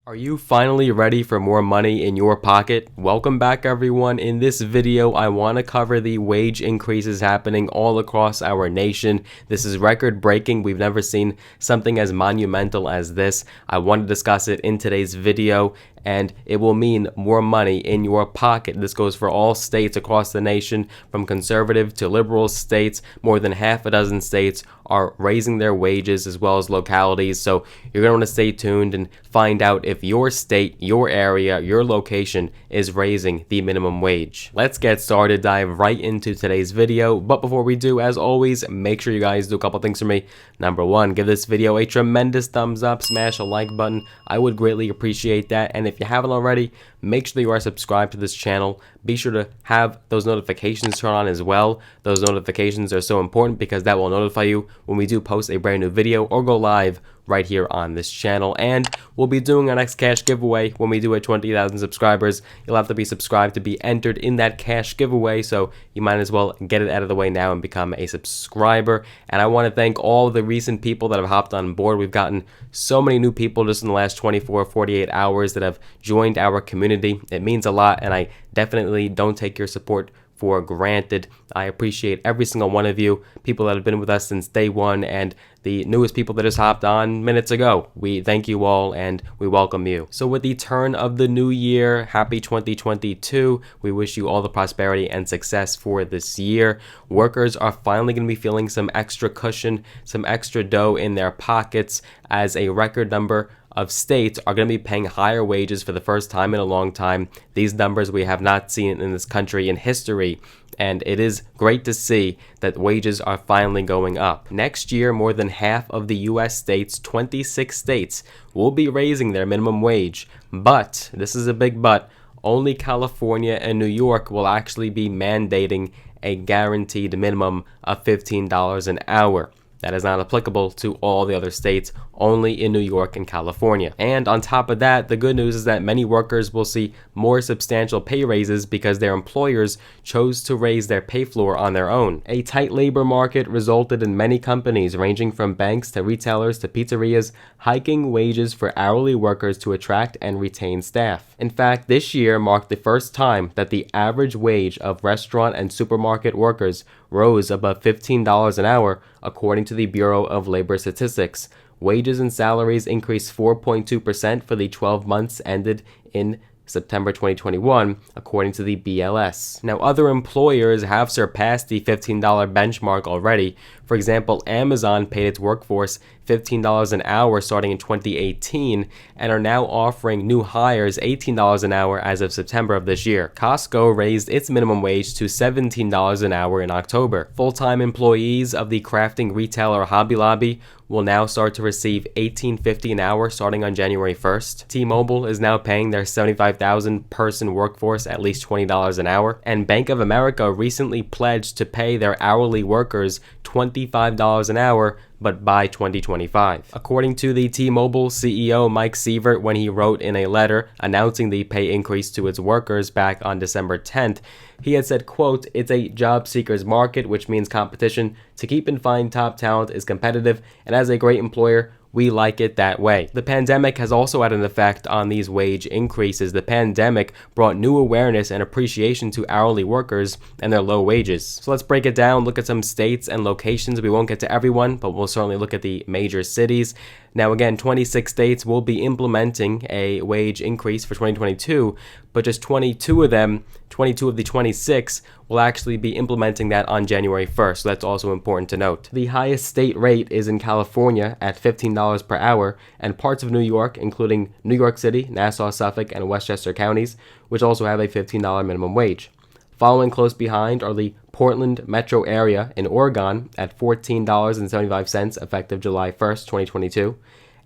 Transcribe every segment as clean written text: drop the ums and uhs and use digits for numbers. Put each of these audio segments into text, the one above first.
Are you finally ready for more money in your pocket? Welcome back everyone. In this video, I want to cover the wage increases happening all across our nation. This is record breaking. We've never seen something as monumental as this. I want to discuss it in today's video, and it will mean more money in your pocket. This goes for all states across the nation, from conservative to liberal states. More than half a dozen states are raising their wages, as well as localities. So you're going to want to stay tuned and find out if your state, your area, your location is raising the minimum wage. Let's get started, dive right into today's video. But before we do, as always, make sure you guys do a couple things for me. Number one, give this video a tremendous thumbs up, smash a like button. I would greatly appreciate that. And if you haven't already, make sure that you are subscribed to this channel. Be sure to have those notifications turned on as well. Those notifications are so important because that will notify you when we do post a brand new video or go live right here on this channel. And we'll be doing our next cash giveaway when we do at 20,000 subscribers. You'll have to be subscribed to be entered in that cash giveaway, so you might as well get it out of the way now and become a subscriber. And I want to thank all the recent people that have hopped on board. We've gotten so many new people just in the last 48 hours that have joined our community. It means a lot, and I definitely don't take your support for granted. I appreciate every single one of you, people that have been with us since day one, and the newest people that just hopped on minutes ago. We thank you all and we welcome you. So with the turn of the new year, happy 2022. We wish you all the prosperity and success for this year. Workers are finally going to be feeling some extra cushion, some extra dough in their pockets, as a record number of states are going to be paying higher wages for the first time in a long time. These numbers we have not seen in this country in history, and it is great to see that wages are finally going up. Next year, more than half of the US states, 26 states, will be raising their minimum wage. But, this is a big but, only California and New York will actually be mandating a guaranteed minimum of $15 an hour. That is not applicable to all the other states, only in New York and California. And on top of that, the good news is that many workers will see more substantial pay raises because their employers chose to raise their pay floor on their own. A tight labor market resulted in many companies, ranging from banks to retailers to pizzerias, hiking wages for hourly workers to attract and retain staff. In fact, this year marked the first time that the average wage of restaurant and supermarket workers rose above $15 an hour, according to the Bureau of Labor Statistics. Wages and salaries increased 4.2% for the 12 months ended in September 2021, according to the BLS. Now, other employers have surpassed the $15 benchmark already. For example, Amazon paid its workforce $15 an hour starting in 2018 and are now offering new hires $18 an hour as of September of this year. Costco raised its minimum wage to $17 an hour in October. Full-time employees of the crafting retailer Hobby Lobby will now start to receive $18.50 an hour starting on January 1st. T-Mobile is now paying their 75,000 person workforce at least $20 an hour. And Bank of America recently pledged to pay their hourly workers $25 an hour, but by 2025. According to the T-Mobile CEO Mike Sievert, when he wrote in a letter announcing the pay increase to its workers back on December 10th, he had said, quote, "It's a job seekers market, which means competition to keep and find top talent is competitive, and as a great employer, we like it that way." The pandemic has also had an effect on these wage increases. The pandemic brought new awareness and appreciation to hourly workers and their low wages. So let's break it down, look at some states and locations. We won't get to everyone, but we'll certainly look at the major cities. Now again, 26 states will be implementing a wage increase for 2022, but just 22 of the 26 will actually be implementing that on January 1st. So that's also important to note. The highest state rate is in California at $15 per hour, and parts of New York, including New York City, Nassau, Suffolk, and Westchester counties, which also have a $15 minimum wage. Following close behind are the Portland metro area in Oregon at $14.75 effective July 1st, 2022,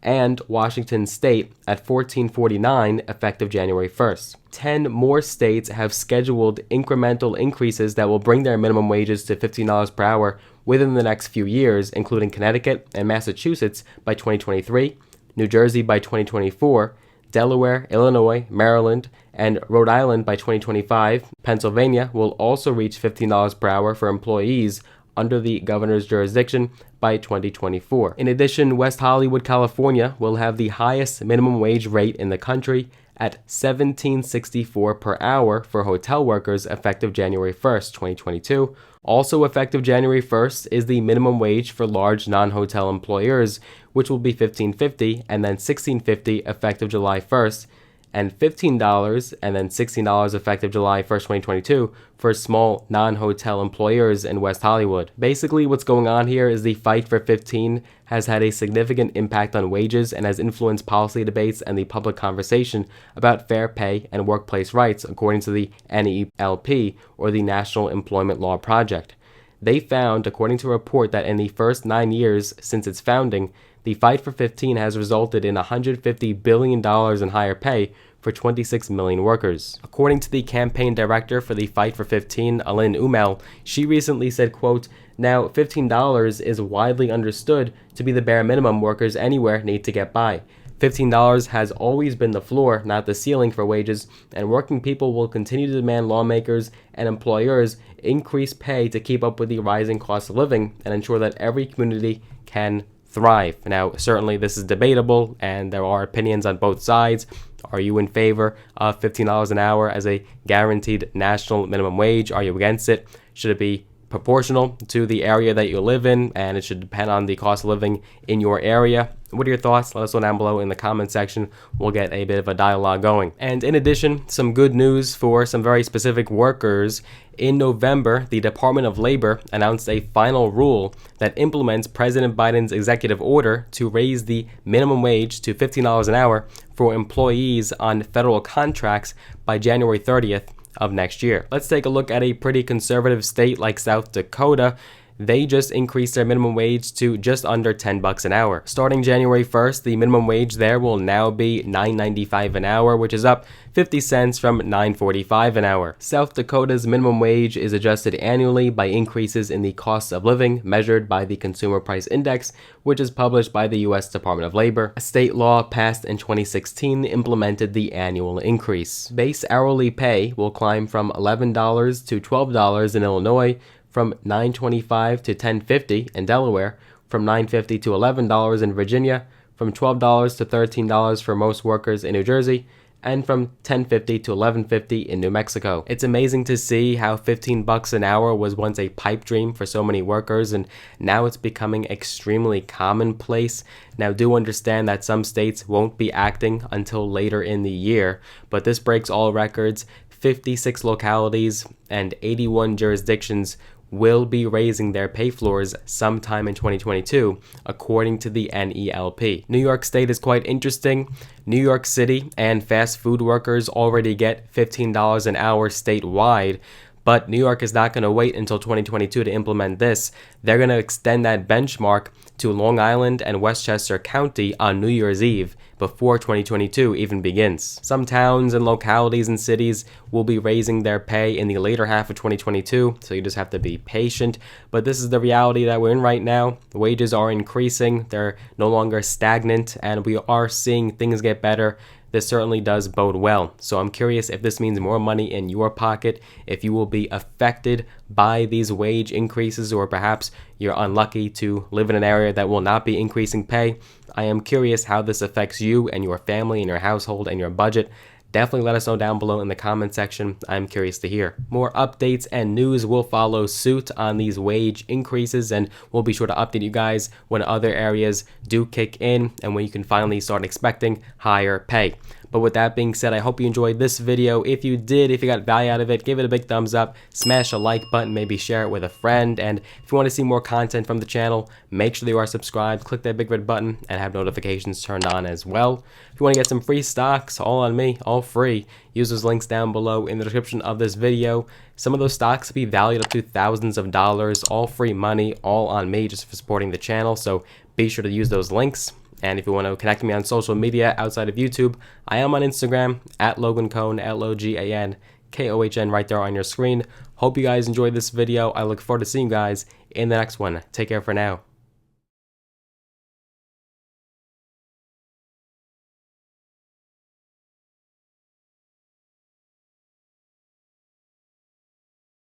and Washington State at $14.49 effective January 1st. 10 more states have scheduled incremental increases that will bring their minimum wages to $15 per hour within the next few years, including Connecticut and Massachusetts by 2023, New Jersey by 2024, Delaware, Illinois, Maryland, and Rhode Island by 2025. Pennsylvania will also reach $15 per hour for employees under the governor's jurisdiction by 2024. In addition, West Hollywood, California will have the highest minimum wage rate in the country at $17.64 per hour for hotel workers effective January 1st, 2022. Also effective January 1st is the minimum wage for large non-hotel employers, which will be $15.50 and then $16.50 effective July 1st, and $15 and then $16 effective July 1st, 2022 for small non-hotel employers in West Hollywood. Basically, what's going on here is the fight for 15 has had a significant impact on wages and has influenced policy debates and the public conversation about fair pay and workplace rights, according to the NELP, or the National Employment Law Project. They found, according to a report, that in the first 9 years since its founding, the fight for 15 has resulted in $150 billion in higher pay for 26 million workers. According to the campaign director for the Fight for 15, Alin Umel, she recently said, quote, "Now, $15 is widely understood to be the bare minimum workers anywhere need to get by. $15 has always been the floor, not the ceiling for wages, and working people will continue to demand lawmakers and employers increase pay to keep up with the rising cost of living and ensure that every community can thrive." Now, certainly this is debatable and there are opinions on both sides. Are you in favor of $15 an hour as a guaranteed national minimum wage? Are you against it? Should it be proportional to the area that you live in, and it should depend on the cost of living in your area? What are your thoughts? Let us know down below in the comment section. We'll get a bit of a dialogue going. And in addition, some good news for some very specific workers. In November, the Department of Labor announced a final rule that implements President Biden's executive order to raise the minimum wage to $15 an hour for employees on federal contracts by January 30th of next year. Let's take a look at a pretty conservative state like South Dakota. They just increased their minimum wage to just under $10 an hour. Starting January 1st, the minimum wage there will now be $9.95 an hour, which is up 50 cents from $9.45 an hour. South Dakota's minimum wage is adjusted annually by increases in the cost of living measured by the Consumer Price Index, which is published by the U.S. Department of Labor. A state law passed in 2016 implemented the annual increase. Base hourly pay will climb from $11 to $12 in Illinois, from $9.25 to $10.50 in Delaware, from $9.50 to $11 in Virginia, from $12 to $13 for most workers in New Jersey, and from $10.50 to $11.50 in New Mexico. It's amazing to see how $15 an hour was once a pipe dream for so many workers, and now it's becoming extremely commonplace. Now, do understand that some states won't be acting until later in the year, but this breaks all records. 56 localities and 81 jurisdictions will be raising their pay floors sometime in 2022, according to the NELP. New York State is quite interesting. New York City and fast food workers already get $15 an hour statewide, but New York is not going to wait until 2022 to implement this. They're going to extend that benchmark to Long Island and Westchester County on New Year's Eve before 2022 even begins. Some towns and localities and cities will be raising their pay in the later half of 2022, so you just have to be patient. But this is the reality that we're in right now. Wages are increasing, they're no longer stagnant, and we are seeing things get better. This certainly does bode well. So I'm curious if this means more money in your pocket, if you will be affected by these wage increases, or perhaps you're unlucky to live in an area that will not be increasing pay. I am curious how this affects you and your family and your household and your budget. Definitely let us know down below in the comment section. I'm curious to hear. More updates and news will follow suit on these wage increases, and we'll be sure to update you guys when other areas do kick in and when you can finally start expecting higher pay. But with that being said, I hope you enjoyed this video. If you did, if you got value out of it, give it a big thumbs up, smash a like button, maybe share it with a friend. And if you want to see more content from the channel, make sure that you are subscribed, click that big red button, and have notifications turned on as well. If you want to get some free stocks, all on me, all free, use those links down below in the description of this video. Some of those stocks will be valued up to thousands of dollars, all free money, all on me, just for supporting the channel. So be sure to use those links. And if you want to connect with me on social media outside of YouTube, I am on Instagram at Logan Cohn, LOGANKOHN, right there on your screen. Hope you guys enjoyed this video. I look forward to seeing you guys in the next one. Take care for now.